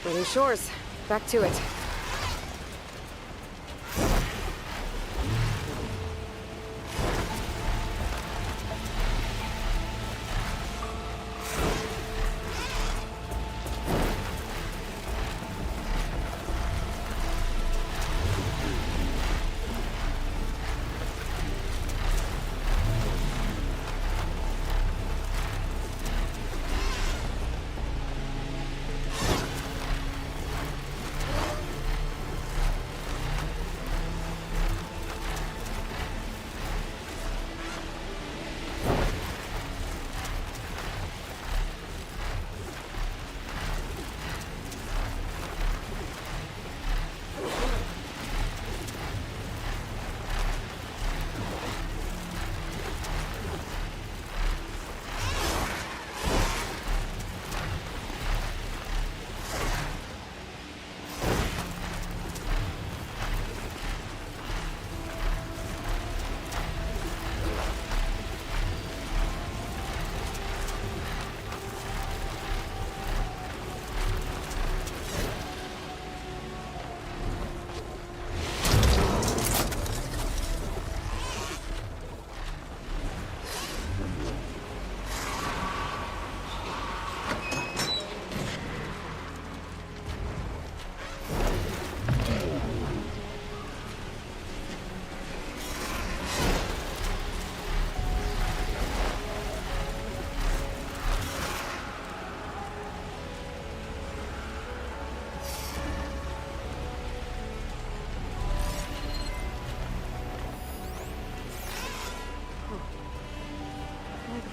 Waiting shores. Back to it.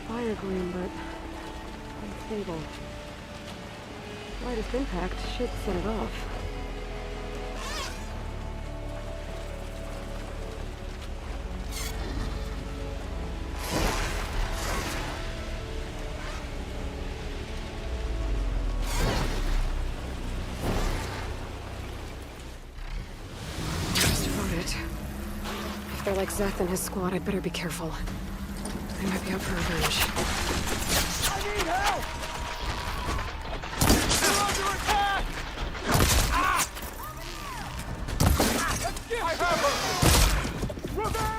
Fire gleam, but unstable. Slightest impact should set it off. they're like Zeth and his squad, I'd better be careful. They might be out for revenge. I need help! They're under attack! Ah! I have her! Revenge!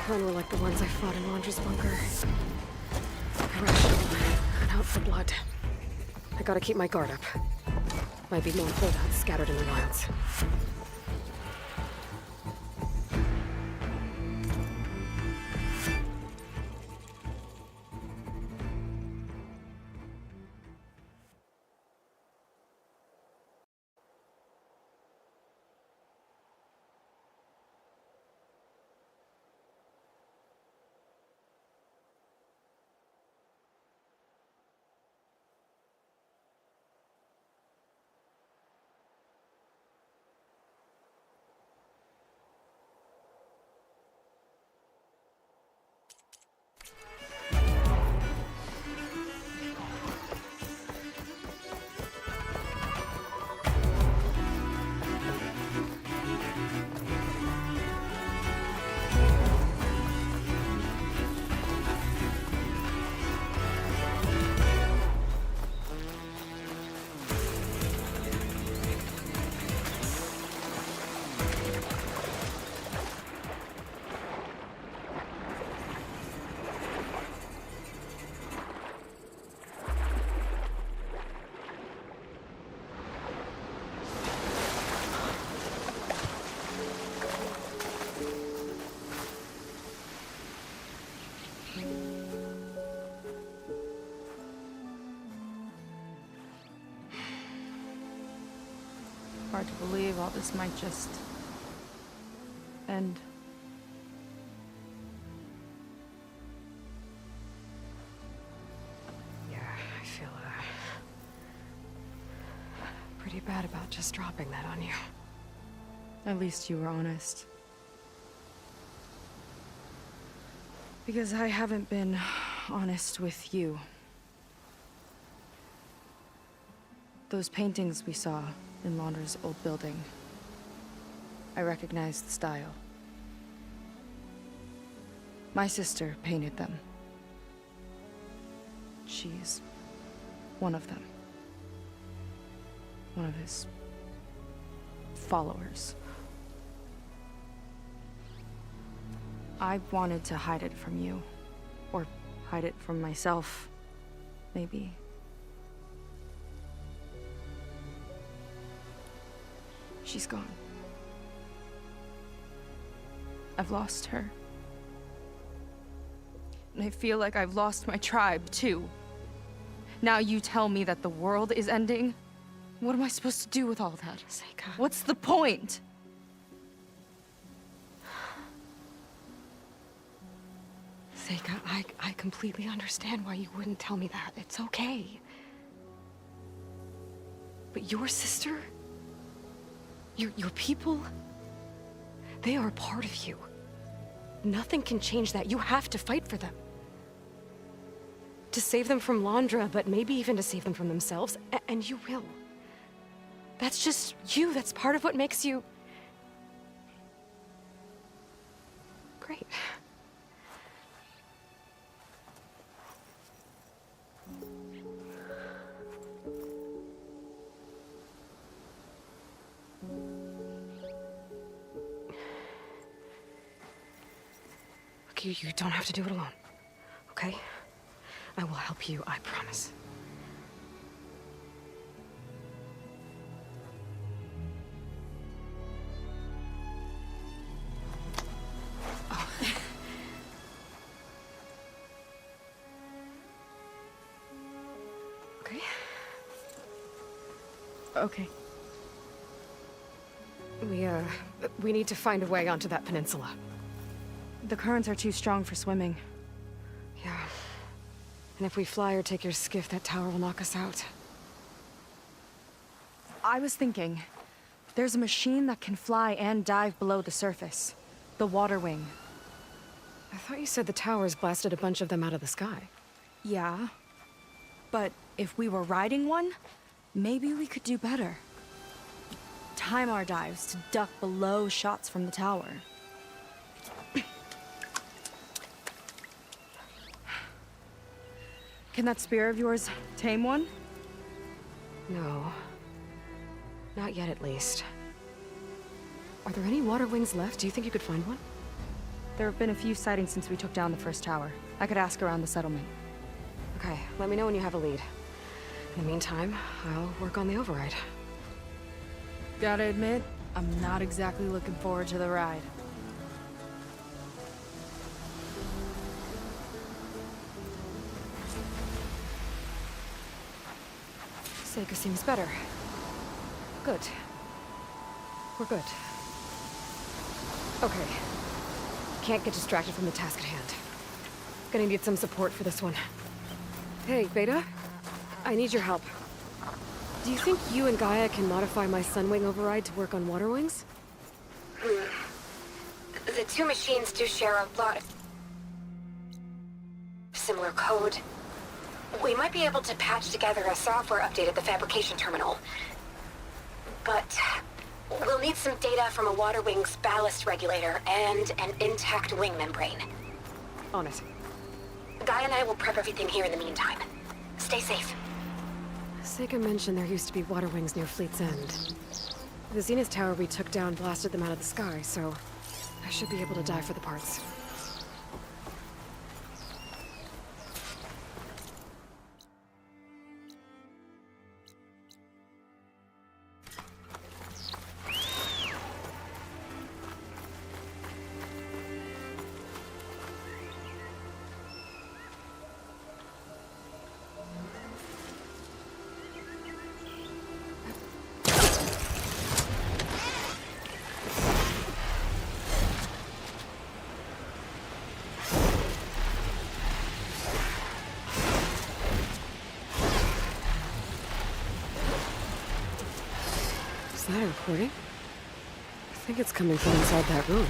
Were like the ones I fought in Londra's bunker. Irrational and out for blood. I gotta keep my guard up. Might be more holdouts scattered in the wilds. Hard to believe all this might just end. Yeah, I feel pretty bad about just dropping that on you. At least you were honest. Because I haven't been honest with you. Those paintings we saw in Laundra's old building, I recognize the style. My sister painted them. She's one of them. One of his followers. I wanted to hide it from you. Or hide it from myself, maybe. She's gone. I've lost her. And I feel like I've lost my tribe, too. Now you tell me that the world is ending? What am I supposed to do with all that? Seika. What's the point? Seika, I completely understand why you wouldn't tell me that. It's okay. But your sister? Your people? They are a part of you. Nothing can change that. You have to fight for them. To save them from Londra, but maybe even to save them from themselves. And you will. That's just you. That's part of what makes you... great. You don't have to do it alone, okay? I will help you, I promise. Oh. Okay. Okay. We need to find a way onto that peninsula. The currents are too strong for swimming. Yeah. And if we fly or take your skiff, that tower will knock us out. I was thinking, there's a machine that can fly and dive below the surface. The water wing. I thought you said the towers blasted a bunch of them out of the sky. Yeah. But if we were riding one, maybe we could do better. Time our dives to duck below shots from the tower. Can that spear of yours tame one? No. Not yet, at least. Are there any water wings left? Do you think you could find one? There have been a few sightings since we took down the first tower. I could ask around the settlement. Okay, let me know when you have a lead. In the meantime, I'll work on the override. Gotta admit, I'm not exactly looking forward to the ride. Seika seems better. Good. We're good. Okay. Can't get distracted from the task at hand. Gonna need some support for this one. Hey, Beta? I need your help. Do you think you and Gaia can modify my Sunwing override to work on water wings? The two machines do share a lot of similar code. We might be able to patch together a software update at the fabrication terminal. But we'll need some data from a water wing's ballast regulator and an intact wing membrane. On it. Guy and I will prep everything here in the meantime. Stay safe. Seika mentioned there used to be water wings near Fleet's End. The Zenith Tower we took down blasted them out of the sky, so I should be able to dive for the parts. Is that a recording? I think it's coming from inside that room.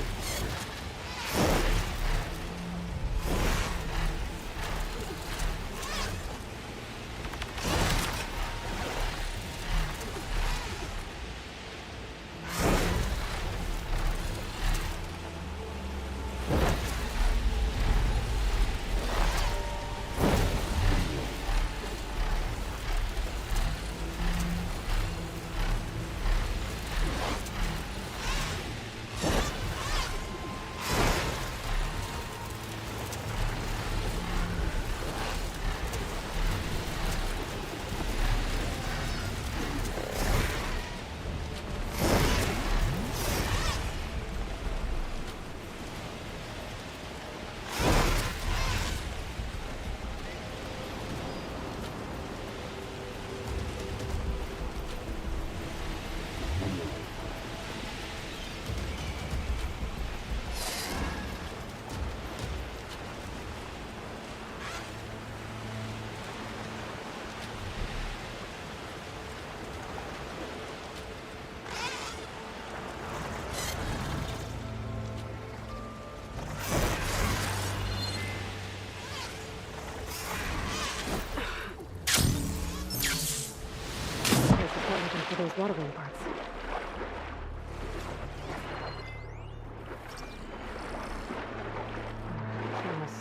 For those water wing parts.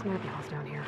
Snappy holes down here.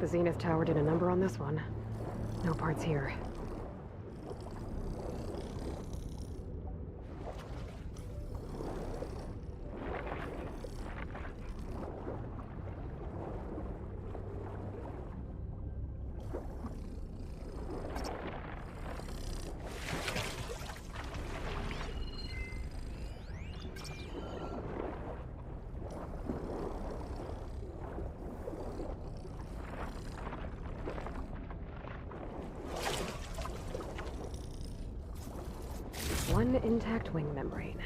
Zenith Tower did a number on this one. No parts here. One intact wing membrane.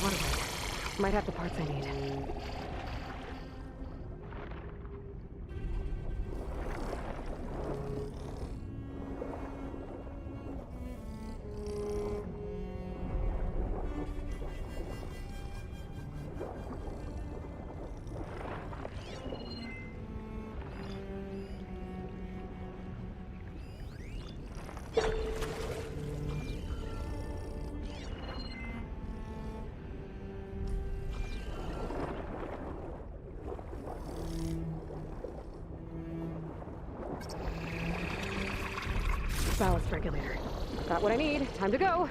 Waterway. Might have the parts I need. Ballast regulator. Got what I need. Time to go.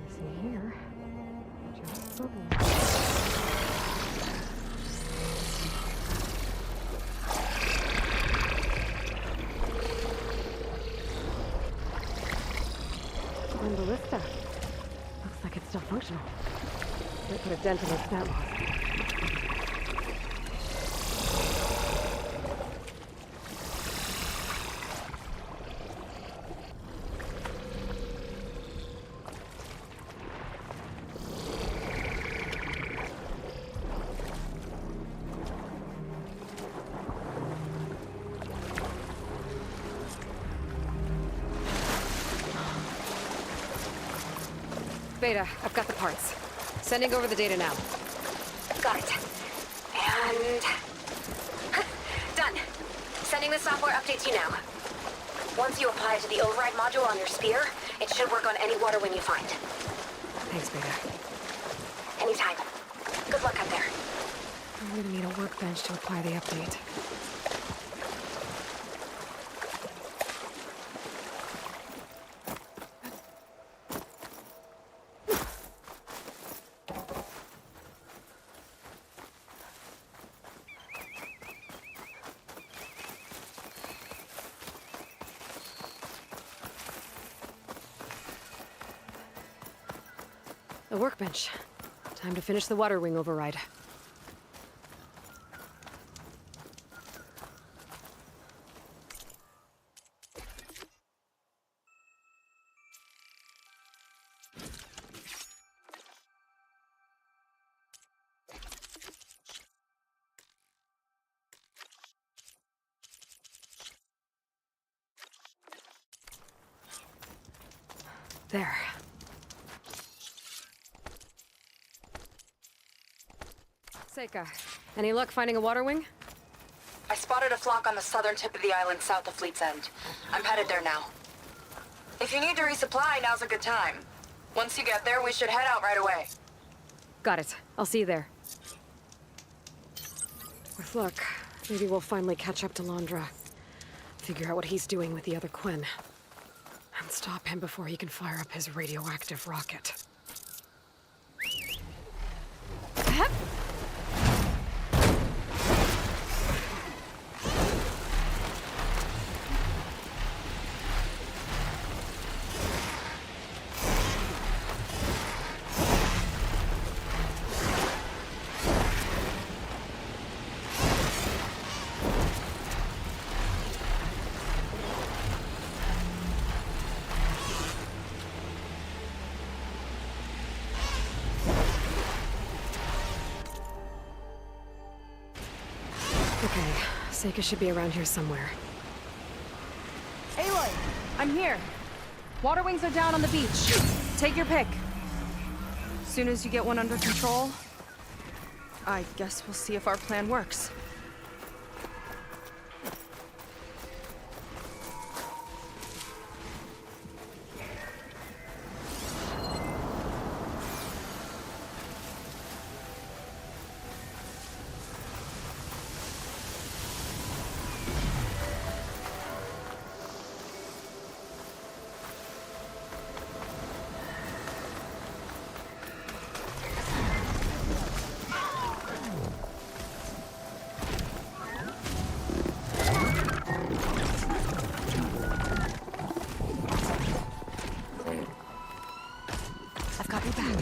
See here. Just bubble. Ballista. Looks like it's still functional. Might put a dent in its stat loss. Beta, I've got the parts. Sending over the data now. Got it. And... done. Sending the software update to you now. Once you apply it to the override module on your spear, it should work on any water wing you find. Thanks, Beta. Anytime. Good luck out there. I'm gonna need a workbench to apply the update. The workbench. Time to finish the water wing override. There. Seika, any luck finding a water wing? I spotted a flock on the southern tip of the island south of Fleet's End. I'm headed there now. If you need to resupply, now's a good time. Once you get there, we should head out right away. Got it. I'll see you there. With luck, maybe we'll finally catch up to Landra. Figure out what he's doing with the other Quinn. And stop him before he can fire up his radioactive rocket. Seika should be around here somewhere. Aloy, I'm here. Water wings are down on the beach. Take your pick. As soon as you get one under control, I guess we'll see if our plan works. I've got your back.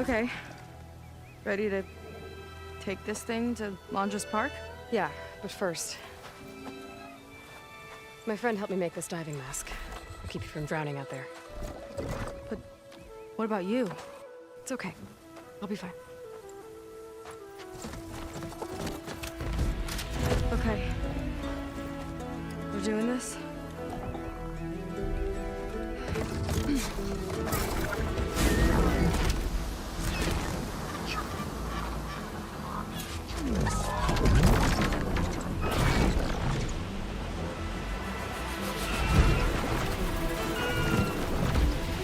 Okay. Ready to take this thing to Londra's Park? Yeah, but first... My friend helped me make this diving mask. It'll keep you from drowning out there. But what about you? It's okay. I'll be fine. Okay. We're doing this?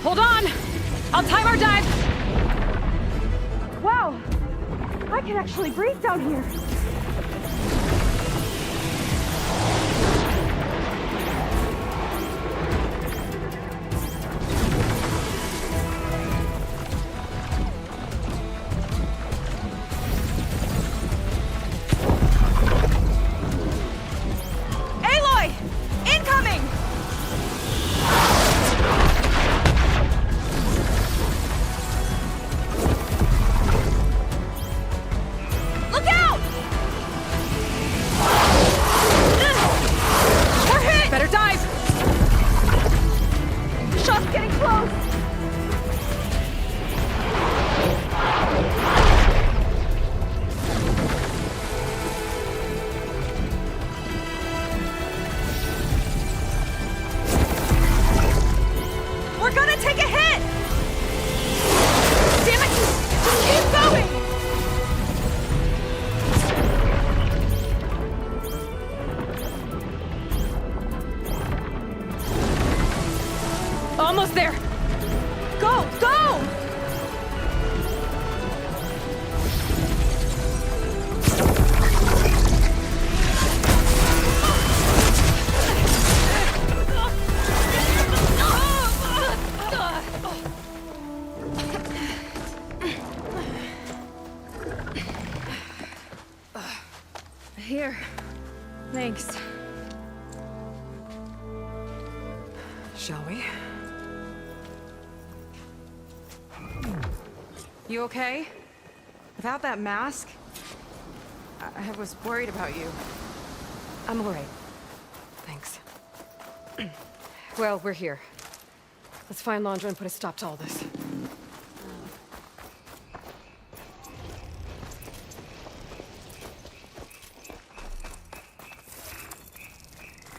Hold on! I'll time our dive! Wow! I can actually breathe down here! Aloy! Incoming! Look out! We're hit! Better dive! The shot's getting close! We're gonna take a hit! Damn it! Keep going! Almost there! Go! Go! Here. Thanks. Shall we? You okay? Without that mask, I was worried about you. I'm alright. Thanks. Well, we're here. Let's find Londra and put a stop to all this.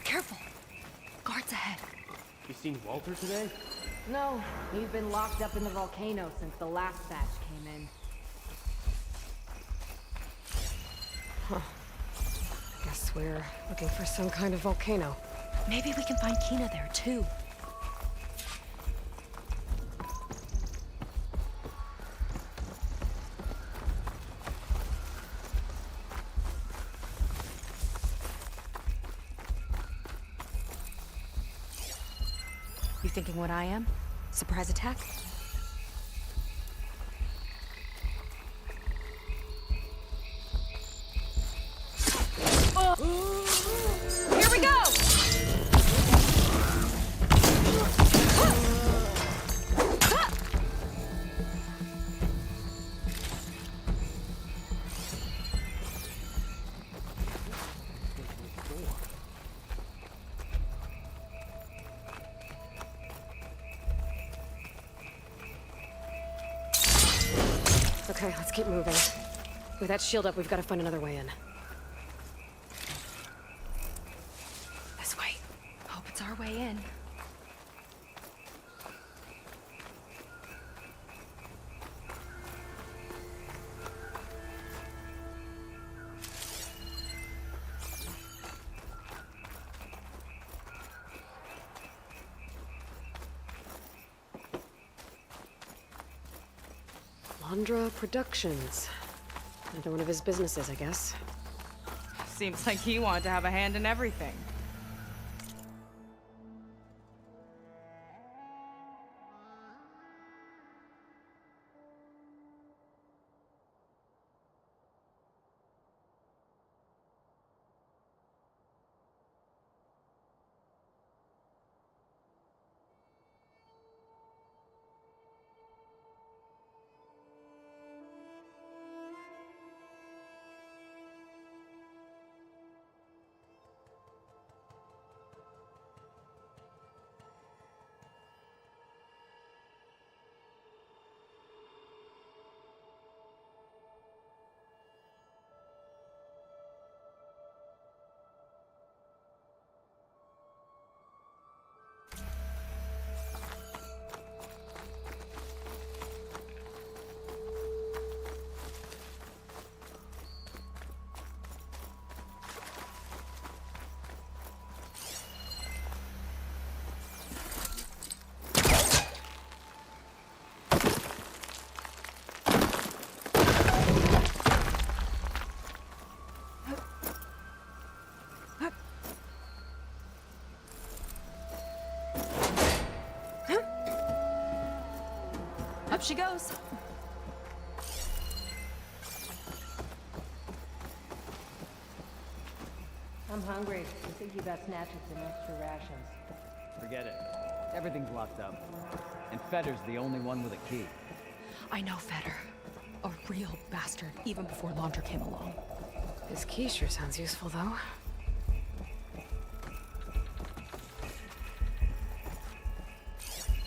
Careful! Guards ahead. You seen Walter today? No, he's been locked up in the volcano since the last batch came in. Guess we're looking for some kind of volcano. Maybe we can find Kina there, too. thinking what I am? Surprise attack? Here we go! Okay, let's keep moving. With that shield up, we've got to find another way in. This way. Hope it's our way in. Landra Productions. Another one of his businesses, I guess. Seems like he wanted to have a hand in everything. Up she goes. I'm hungry. I think you got snatches and extra rations. Forget it. Everything's locked up. And Fetter's the only one with a key. I know Fetter. A real bastard, even before Laundra came along. His key sure sounds useful, though.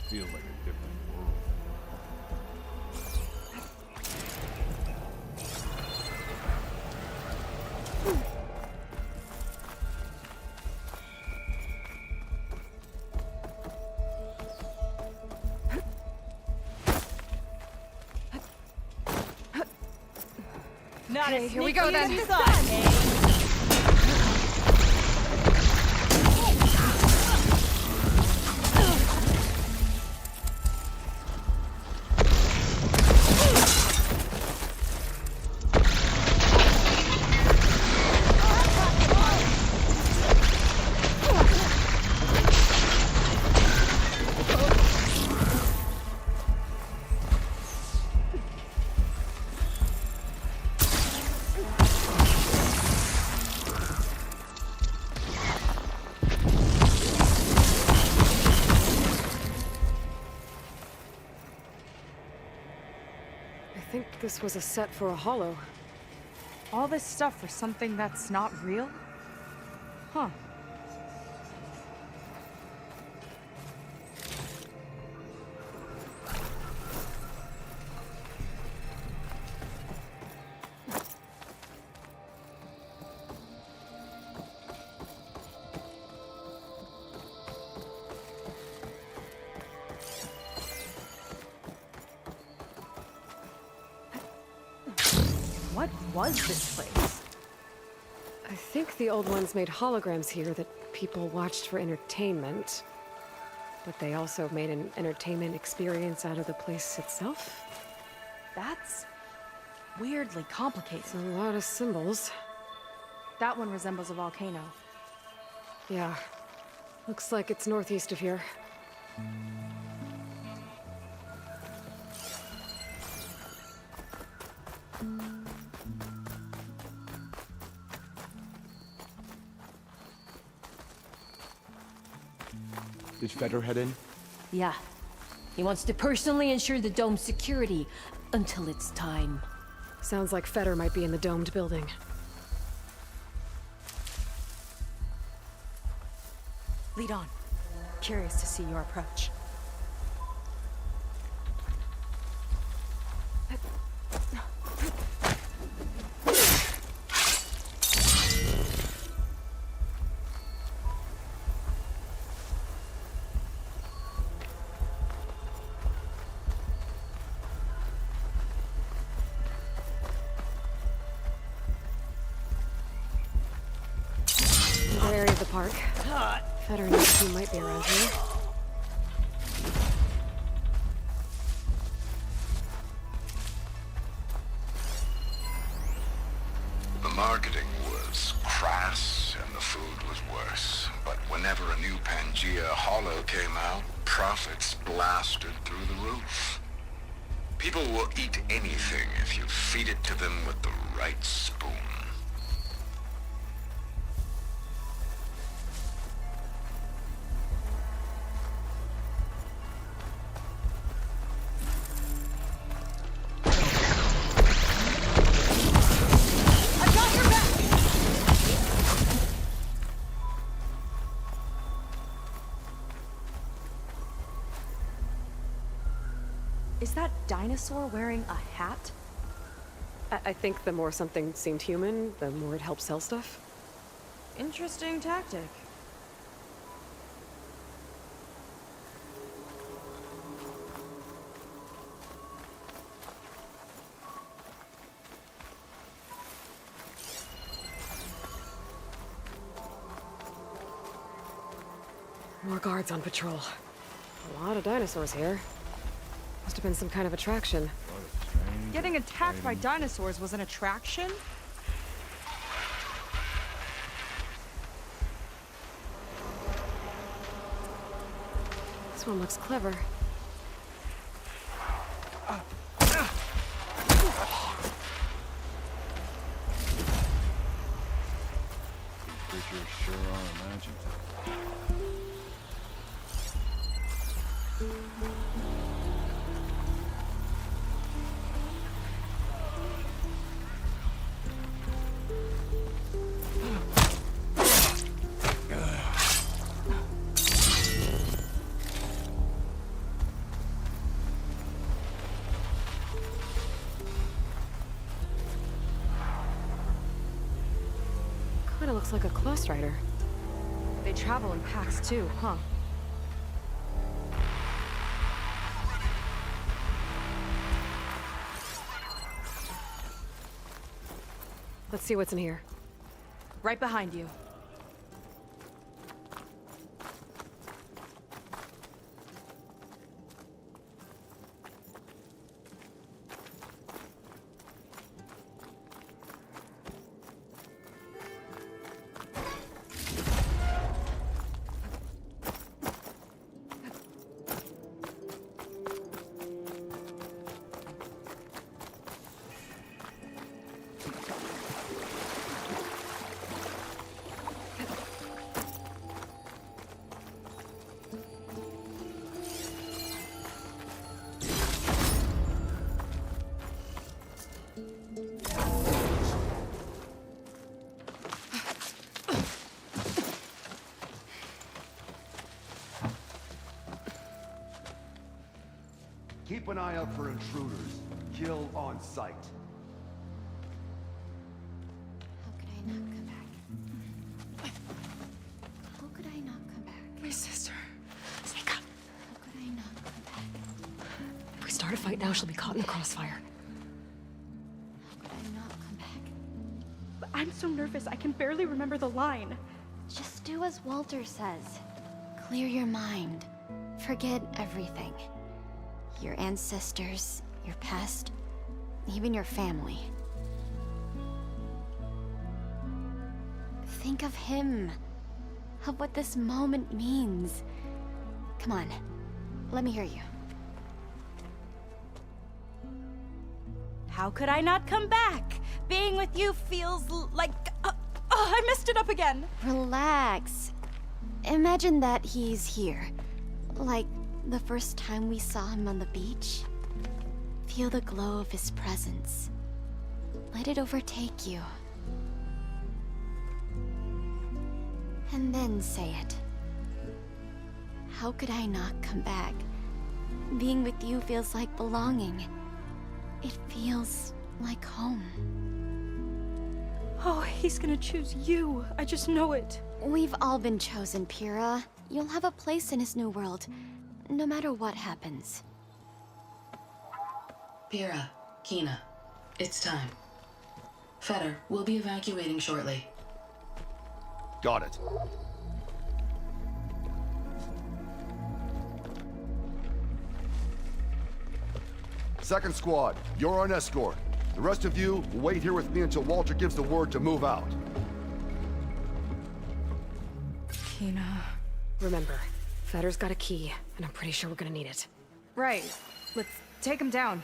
Feels like a different world. Not Okay, as here we go sneaky as then. you thought, eh? I think this was a set for a holo. All this stuff for something that's not real? Huh. What was this place? I think the old ones made holograms here that people watched for entertainment. But they also made an entertainment experience out of the place itself. That's weirdly complicated. It's a lot of symbols. That one resembles a volcano. Yeah. Looks like it's northeast of here. Did Feder head in? Yeah. He wants to personally ensure the dome's security until it's time. Sounds like Feder might be in the domed building. Lead on. Curious to see your approach. The area of the park. Feder knows who might be around here. The marketing was crass and the food was worse. But whenever a new Pangea Hollow came out, profits blasted through the roof. People will eat anything if you feed it to them with the right spoon. Is that dinosaur wearing a hat? I think the more something seemed human, the more it helped sell stuff. Interesting tactic. More guards on patrol. A lot of dinosaurs here. Must have been some kind of attraction. Getting attacked by dinosaurs was an attraction? This one looks clever. Creatures sure are magic. Kinda looks like a close rider. They travel in packs too, huh? Let's see what's in here. Right behind you. Keep an eye out for intruders. Kill on sight. How could I not come back? How could I not come back? My sister. Sneak up. How could I not come back? If we start a fight now, she'll be caught in the crossfire. How could I not come back? I'm so nervous, I can barely remember the line. Just do as Walter says. Clear your mind. Forget everything. Your ancestors, your past, even your family. Think of him. Of what this moment means. Come on, Let me hear you. How could I not come back? Being with you feels like... I messed it up again. Relax. Imagine that he's here. Like the first time we saw him on the beach. Feel the glow of his presence. Let it overtake you. And then say it. How could I not come back? Being with you feels like belonging. It feels like home. Oh, he's gonna choose you. I just know it. We've all been chosen, Pyrrha. You'll have a place in his new world, no matter what happens. Pyrrha, Kina, it's time. Fetter, we'll be evacuating shortly. Got it. Second squad, you're on escort. The rest of you will wait here with me until Walter gives the word to move out. Kina... Remember, Fetter's got a key, and I'm pretty sure we're gonna need it. Right. Let's take him down.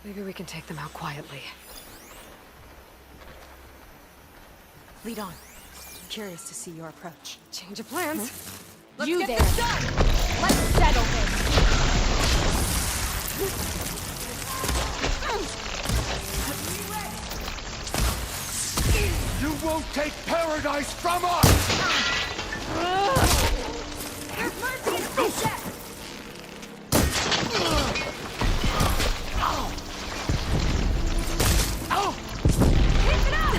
Maybe we can take them out quietly. Lead on. I'm curious to see your approach. Change of plans. Let's You get there. this done! Let's settle this! You won't take paradise from us! There's mercy in reset! Keep it up!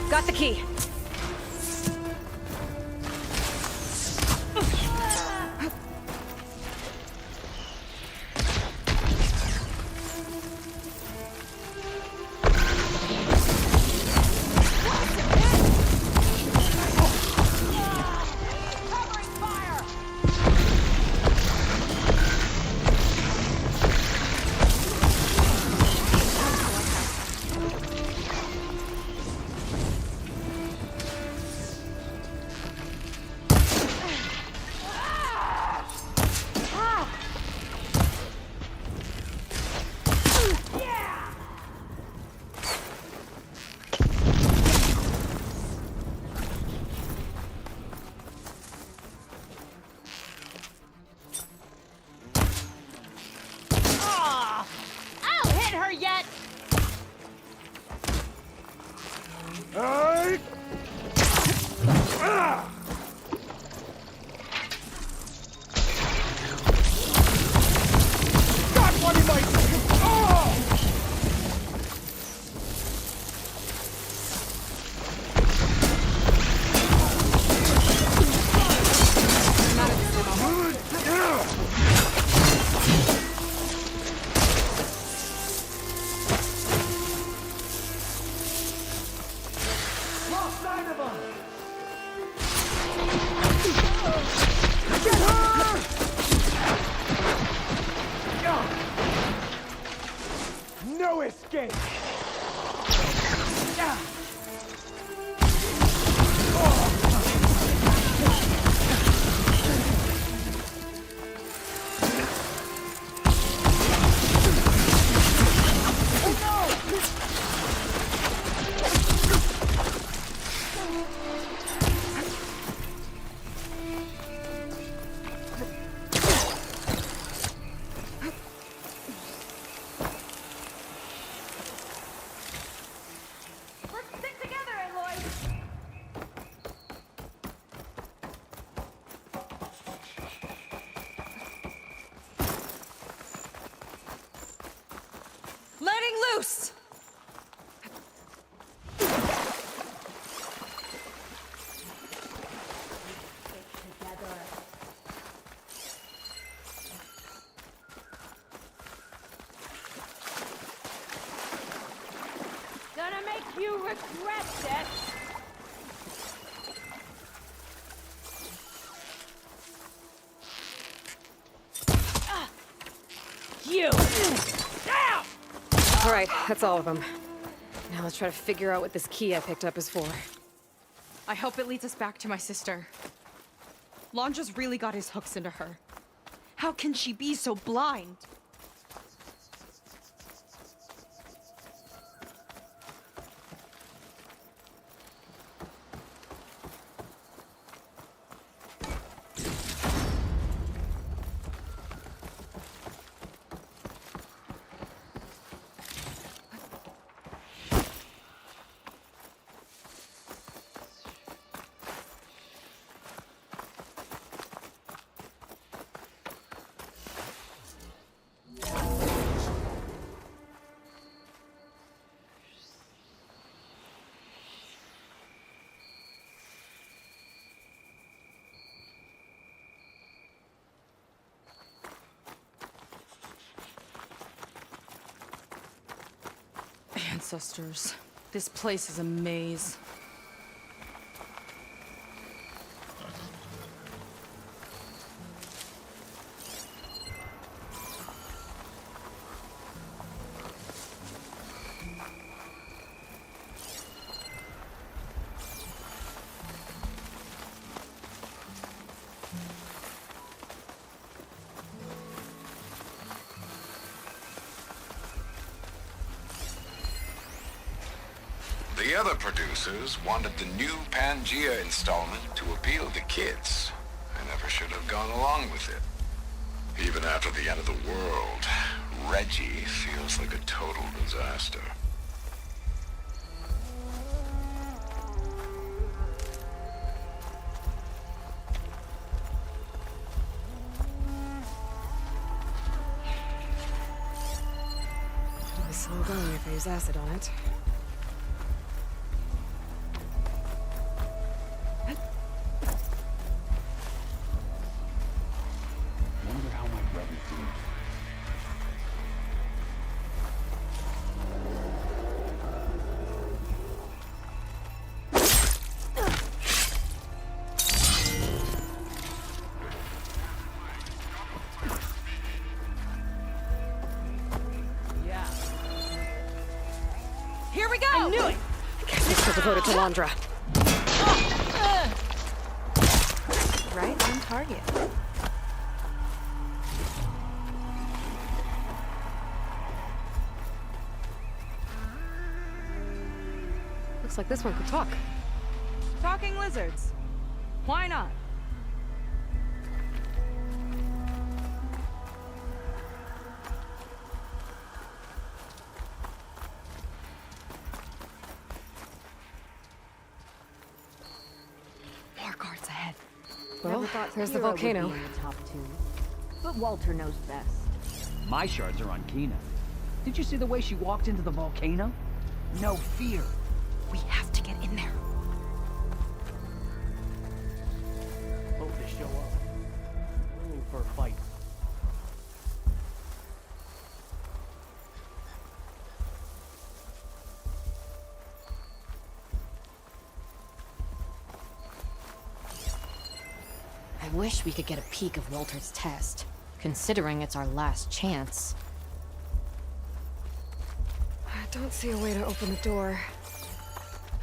Got the key. No escape! Letting loose! Gonna make you regret this! You! All right, that's all of them. Now let's try to figure out what this key I picked up is for. I hope it leads us back to my sister. Londra's really got his hooks into her. How can she be so blind? Ancestors. This place is a maze. The other producers wanted the new Pangea installment to appeal to kids. I never should have gone along with it. Even after the end of the world, Reggie feels like a total disaster. It'll be slow going if I use acid on it. Wonder how my brother's doing. Yeah. Here we go! I knew it! I guess they're still devoted to Londra. Right on target. Looks like this one could talk. Talking lizards. Why not? More guards ahead. Well, Never thought there's the Kira would be volcano. in the top two. But Walter knows best. My shards are on Kina. Did you see the way she walked into the volcano? No fear. We have to get in there. Hope they show up. Willing for a fight. I wish we could get a peek of Walter's test, considering it's our last chance. I don't see a way to open the door.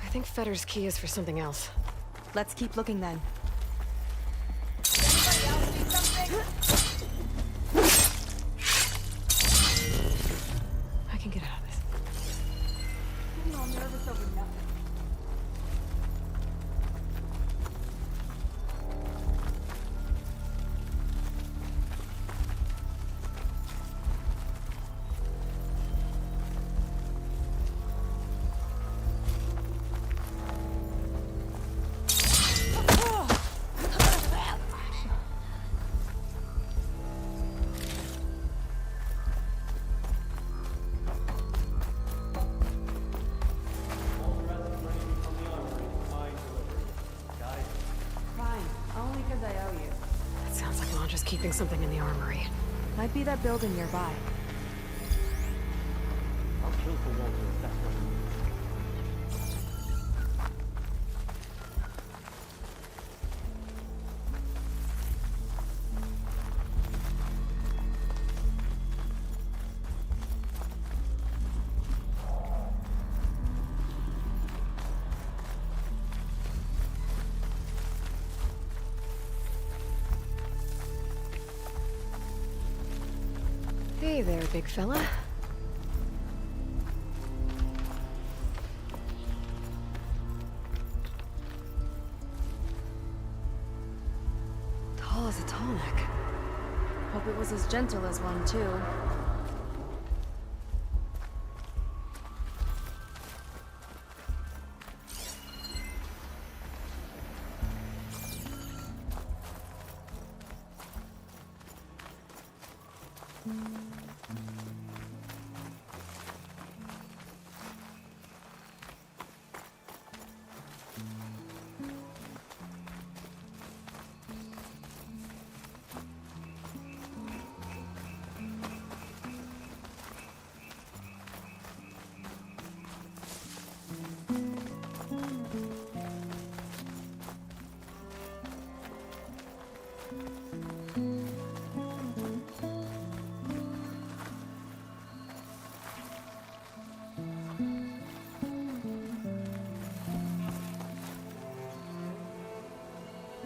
I think Fetter's key is for something else. Let's keep looking then. I can get out of this. I'm all nervous over nothing. It sounds like Londra's keeping something in the armory. Might be that building nearby. I'll kill for Walter if that's what it means. Hey there, big fella. Tall as a tall neck. Hope it was as gentle as one, too.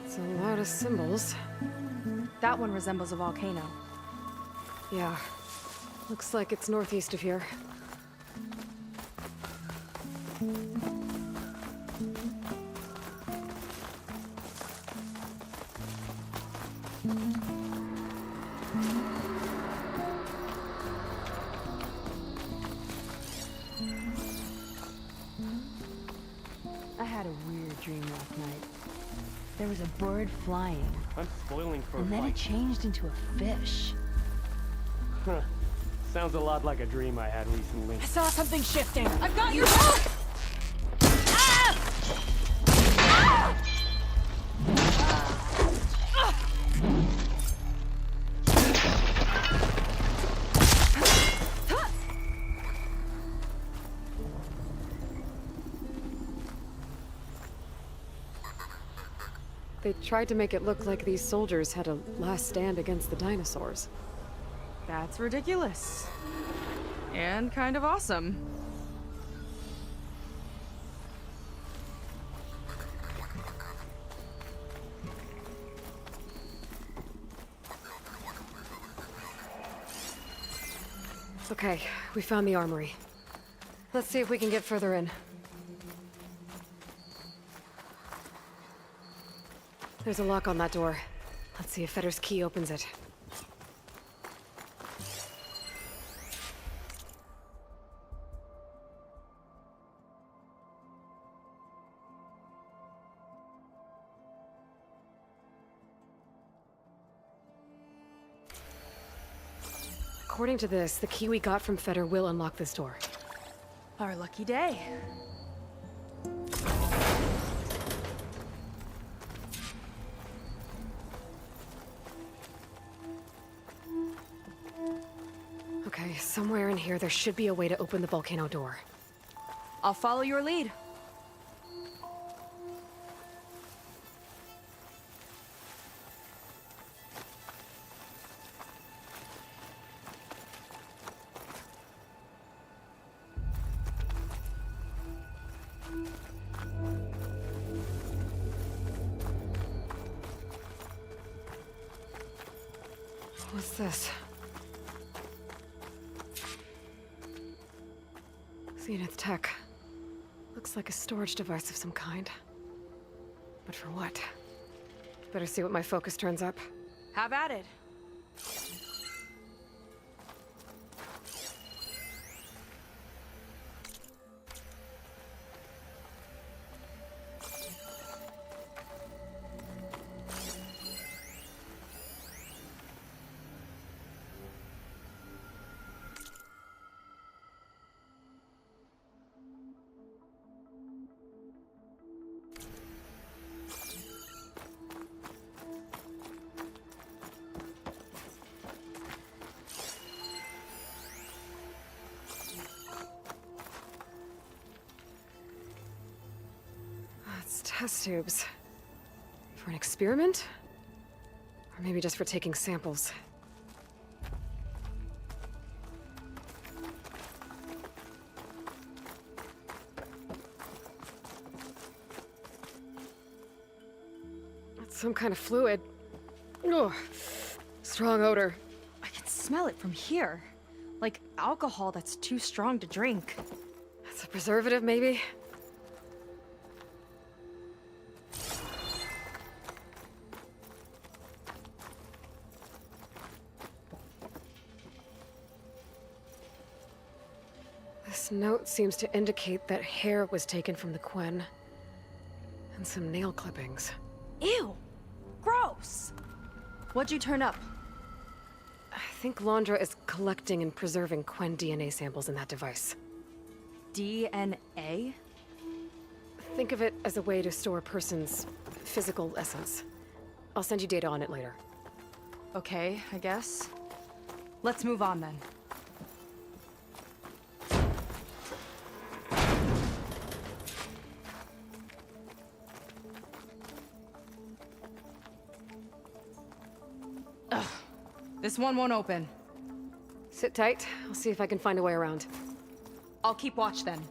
It's a lot of symbols. That one resembles a volcano. Yeah. Looks like it's northeast of here. I had a weird dream last night. There was a bird flying, I'm spoiling for and a then it fight. changed into a fish. Huh. Sounds a lot like a dream I had recently. I saw something shifting. I've got your back! They tried to make it look like these soldiers had a last stand against the dinosaurs. That's ridiculous. And kind of awesome. Okay, we found the armory. Let's see if we can get further in. There's a lock on that door. Let's see if Fetter's key opens it. According to this, the key we got from Fetter will unlock this door. Our lucky day. Okay, somewhere in here there should be a way to open the volcano door. I'll follow your lead. What's this? Zenith tech. Looks like a storage device of some kind. But for what? Better see what my focus turns up. Have at it. It's test tubes. For an experiment? Or maybe just for taking samples. It's some kind of fluid. Ugh. Strong odor. I can smell it from here. Like alcohol that's too strong to drink. It's a preservative, maybe? This note seems to indicate that hair was taken from the Quen. And some nail clippings. Ew! Gross! What'd you turn up? I think Londra is collecting and preserving Quen DNA samples in that device. DNA? Think of it as a way to store a person's physical essence. I'll send you data on it later. Okay, I guess. Let's move on then. Ugh. This one won't open. Sit tight. I'll see if I can find a way around. I'll keep watch then.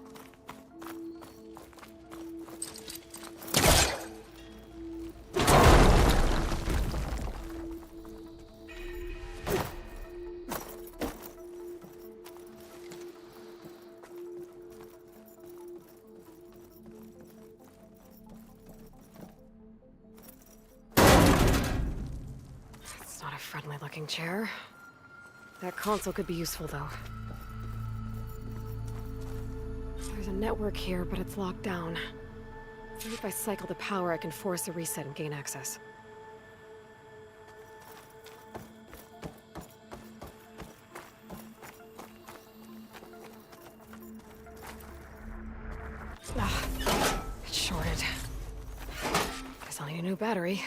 It's not a friendly-looking chair. That console could be useful, though. There's a network here, but it's locked down. Maybe if I cycle the power, I can force a reset and gain access. Ah, it's shorted. Guess I'll need a new battery.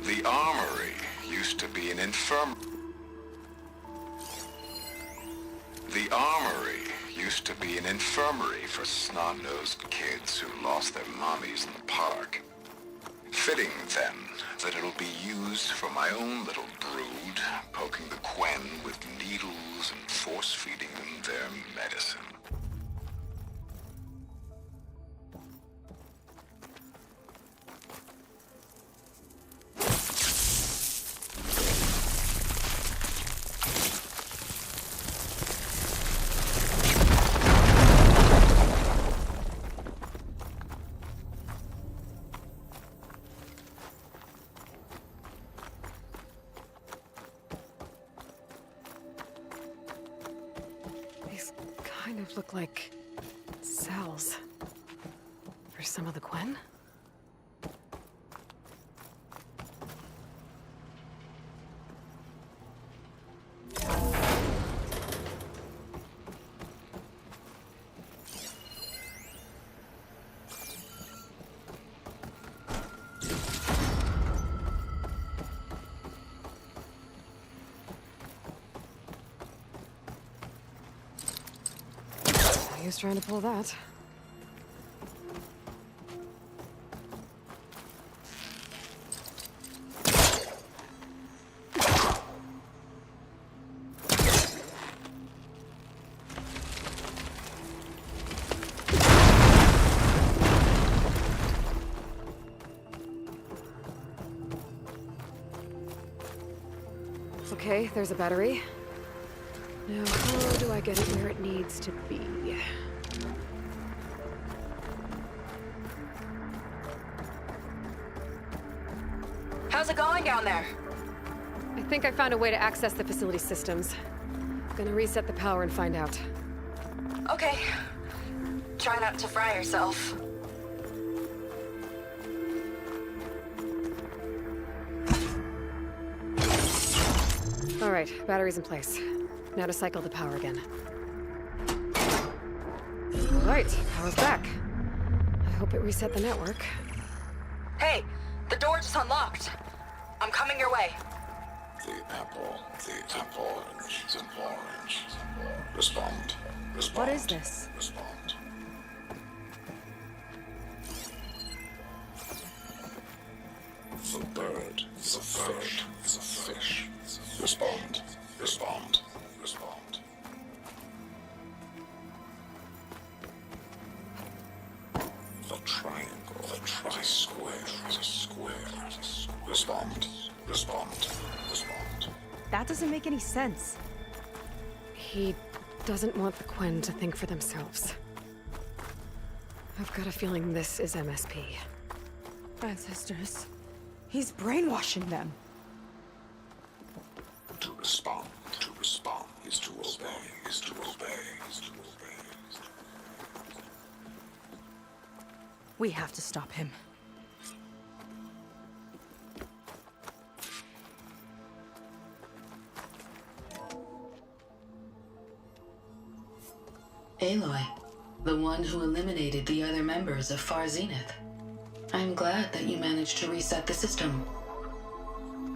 The armory used to be an The armory used to be an infirmary for snot-nosed kids who lost their mommies in the park. Fitting, then, that it'll be used for my own little brood, poking the Quen with needles and force-feeding them their medicine. These kind of look like cells. For some of the Quen? He was trying to pull that. Okay, there's a battery. Now, how do I get it where it needs to be? How's it going down there? I think I found a way to access the facility systems. Gonna reset the power and find out. Okay. Try not to fry yourself. All right, battery's in place. Now to cycle the power again. All right, power's back. I hope it reset the network. Hey, the door just unlocked. I'm coming your way. The apple, orange, the orange. Respond. What is this? Respond. The bird, the fish, the fish. Respond. The triangle, the tri-square, the square. Respond. That doesn't make any sense. He doesn't want the Quen to think for themselves. I've got a feeling this is MSP. Ancestors. He's brainwashing them. To respond is to obey. We have to stop him. Aloy, the one who eliminated the other members of Far Zenith. I'm glad that you managed to reset the system.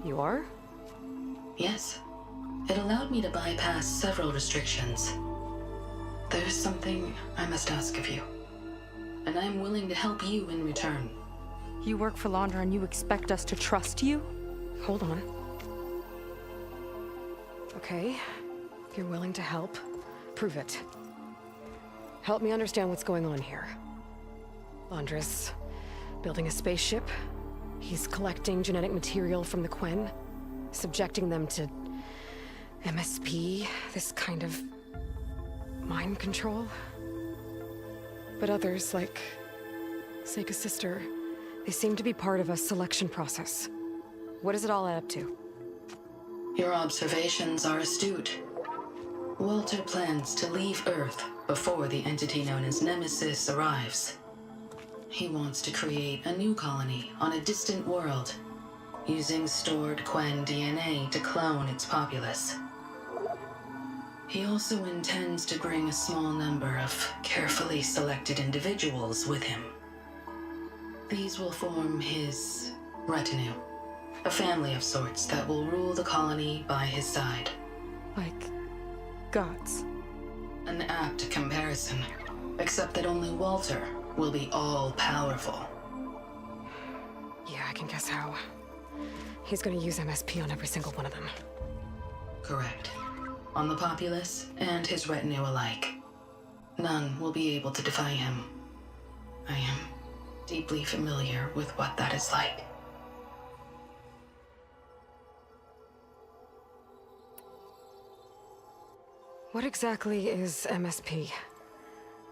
You are? Yes. It allowed me to bypass several restrictions. There's something I must ask of you, and I'm willing to help you in return. You work for Laundra and you expect us to trust you? Hold on. Okay, if you're willing to help, prove it. Help me understand what's going on here. Laundra's building a spaceship. He's collecting genetic material from the Quen, subjecting them to MSP, this kind of mind control. But others, like Seika's sister, they seem to be part of a selection process. What does it all add up to? Your observations are astute. Walter plans to leave Earth before the entity known as Nemesis arrives. He wants to create a new colony on a distant world, using stored Quen DNA to clone its populace. He also intends to bring a small number of carefully selected individuals with him. These will form his retinue, a family of sorts that will rule the colony by his side. Like gods. An apt comparison, except that only Walter will be all-powerful. Yeah, I can guess how. He's gonna use MSP on every single one of them. Correct. On the populace and his retinue alike. None will be able to defy him. I am deeply familiar with what that is like. What exactly is MSP?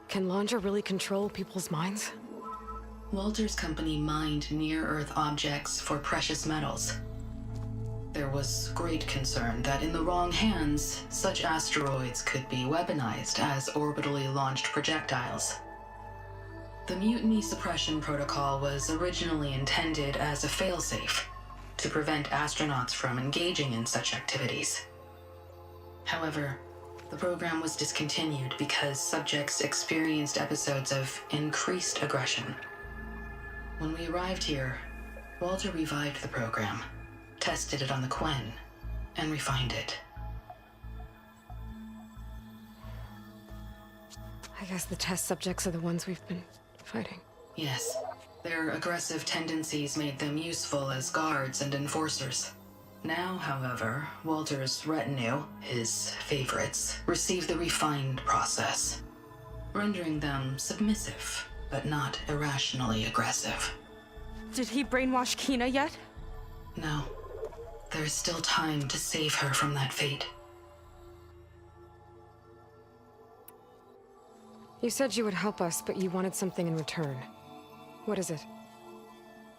Can Laundra really control people's minds? Walter's company mined near-Earth objects for precious metals. There was great concern that in the wrong hands, such asteroids could be weaponized as orbitally launched projectiles. The Mutiny Suppression Protocol was originally intended as a failsafe to prevent astronauts from engaging in such activities. However, the program was discontinued because subjects experienced episodes of increased aggression. When we arrived here, Walter revived the program, tested it on the Quen, and refined it. I guess the test subjects are the ones we've been fighting. Yes, their aggressive tendencies made them useful as guards and enforcers. Now, however, Walter's retinue, his favorites, receive the refined process, rendering them submissive, but not irrationally aggressive. Did he brainwash Kina yet? No. There's still time to save her from that fate. You said you would help us, but you wanted something in return. What is it?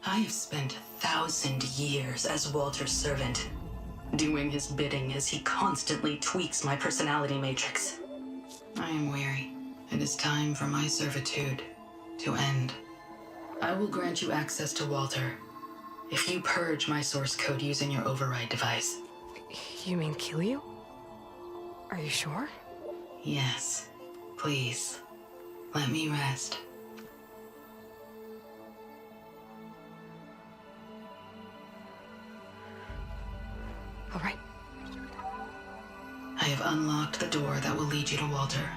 I have spent 1,000 years as Walter's servant, doing his bidding as he constantly tweaks my personality matrix. I am weary. It is time for my servitude to end. I will grant you access to Walter if you purge my source code using your override device. You mean kill you? Are you sure? Yes. Please, let me rest. All right. I have unlocked the door that will lead you to Walter.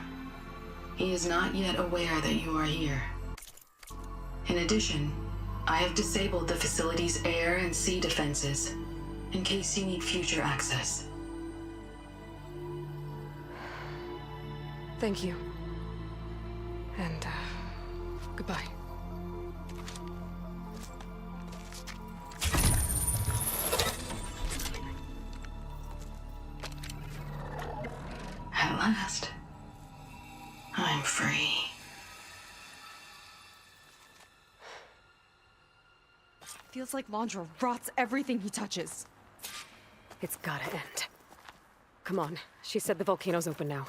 He is not yet aware that you are here. In addition, I have disabled the facility's air and sea defenses in case you need future access. Thank you. And, goodbye. At last, I'm free. Feels like Laundra rots everything he touches. It's gotta end. Come on. She said the volcano's open now.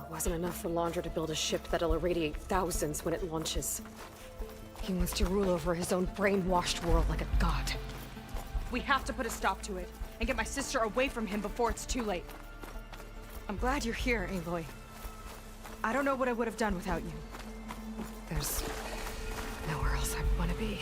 Wasn't enough for Laundra to build a ship that'll irradiate thousands when it launches. He wants to rule over his own brainwashed world like a god. We have to put a stop to it, and get my sister away from him before it's too late. I'm glad you're here, Aloy. I don't know what I would have done without you. There's nowhere else I want to be.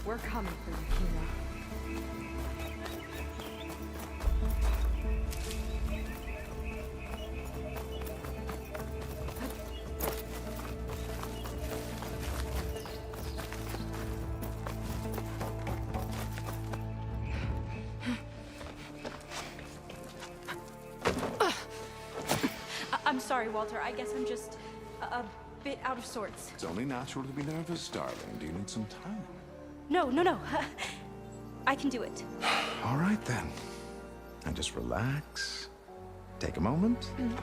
We're coming for you, Kira. I'm sorry, Walter. I guess I'm just a bit out of sorts. It's only natural to be nervous, darling. Do you need some time? No. I can do it. All right, then. And just relax. Take a moment. And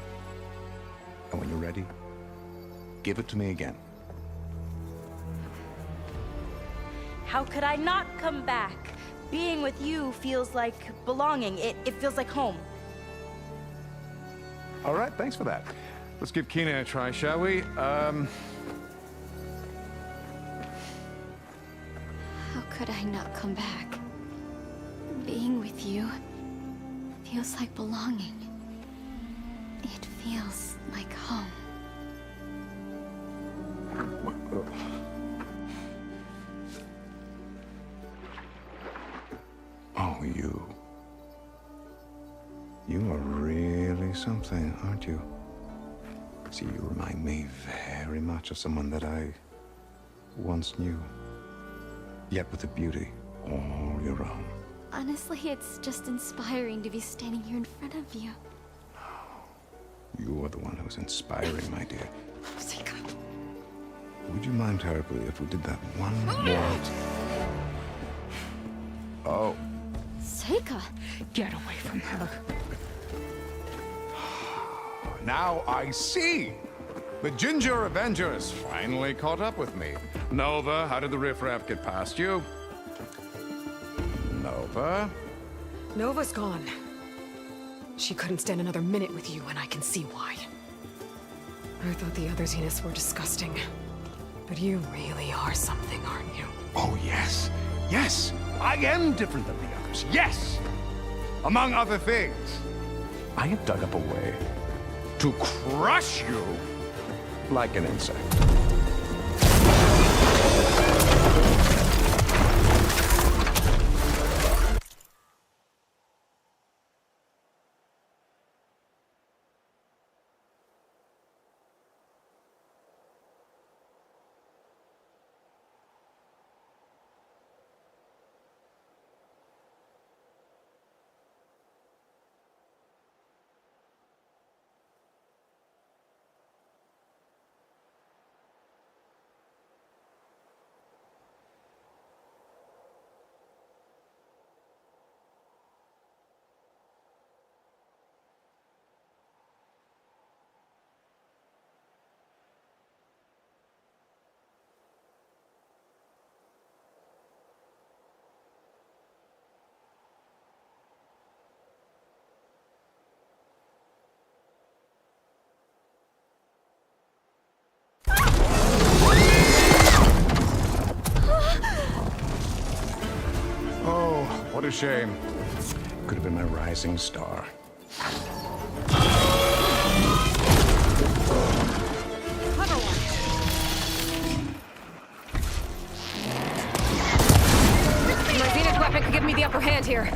when you're ready, give it to me again. How could I not come back? Being with you feels like belonging. It feels like home. All right, thanks for that. Let's give Kina a try, shall we? How could I not come back? Being with you feels like belonging. It feels like home. Oh, you. You are really something, aren't you? See, you remind me very much of someone that I once knew. Yet with a beauty all your own. Honestly, it's just inspiring to be standing here in front of you. You are the one who's inspiring, my dear. Seika. Would you mind terribly if we did that one more? Oh. Seika! Get away from her. Now I see! The Ginger Avengers finally caught up with me. Nova, how did the riffraff get past you? Nova? Nova's gone. She couldn't stand another minute with you, and I can see why. I thought the other Zeniths were disgusting. But you really are something, aren't you? Oh, yes. Yes! I am different than the others. Yes! Among other things, I have dug up a way to crush you like an insect. a shame. Could have been my rising star. Clever one. My Zenith weapon could give me the upper hand here.